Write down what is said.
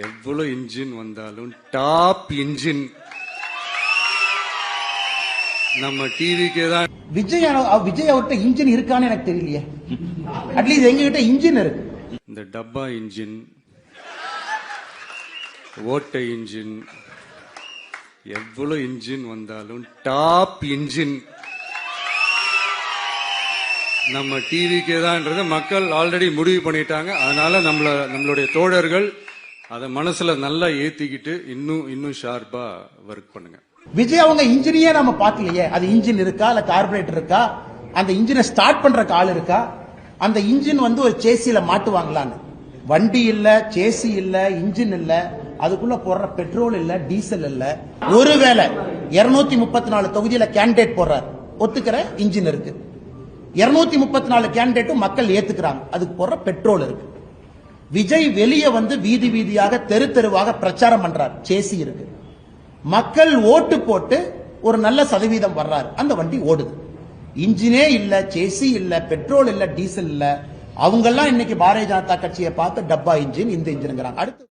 எவ்வளவு இன்ஜின் வந்தாலும் top engine நம்ம டிவிக்கே தான். விஜய் அவர்கிட்ட இன்ஜின் இருக்கான்னு எனக்கு தெரியலையே. அட்லீஸ்ட் எங்ககிட்ட இன்ஜின் இருக்கு. இந்த டப்பா இன்ஜின், ஓட்டை இன்ஜின், எவ்வளவு இன்ஜின் வந்தாலும் டாப் இன்ஜின் நம்ம டிவிக்கே தான்ன்றத மக்கள் ஆல்ரெடி முடிவு பண்ணிட்டாங்க. அதனால நம்மளுடைய தோழர்கள் அதை மனசுல நல்லா ஏத்திக்கிட்டு இன்னும் ஷார்ப்பா ஒர்க் பண்ணுங்க. விஜய் அவங்க இன்ஜினியே நம்ம பார்க்கலையே. அது இன்ஜின் இருக்கா, இல்ல கார்பரேட்டர் இருக்கா, அந்த இன்ஜினை ஸ்டார்ட் பண்ற ஆள் இருக்கா, அந்த இன்ஜின் ஒரு சேசியில மாட்டுவாங்களான்னு. வண்டி இல்ல, சேசி இல்ல, இன்ஜின் இல்ல, அதுக்குள்ள போடுற பெட்ரோல் இல்ல, டீசல் இல்ல. ஒருவேளை 234 தொகுதியில கேண்டிடேட் போடுறாரு, ஒத்துக்கிற இன்ஜின் இருக்கு. 234 கேண்டிடேட்டும் மக்கள் ஏத்துக்கிறாங்க, அதுக்கு போடுற பெட்ரோல் இருக்கு. விஜய் வெளியே வீதி வீதியாக தெரு தெருவாக பிரச்சாரம் பண்றார், சேசி இருக்கு. மக்கள் ஓட்டு போட்டு ஒரு நல்ல சதவீதம் வர்றாரு, அந்த வண்டி ஓடுது. இன்ஜினே இல்ல, சேசி இல்ல, பெட்ரோல் இல்ல, டீசல் இல்ல. அவங்க எல்லாம் இன்னைக்கு பாரதிய ஜனதா கட்சியை பார்த்து டப்பா இன்ஜின், இந்த இன்ஜின் அடுத்து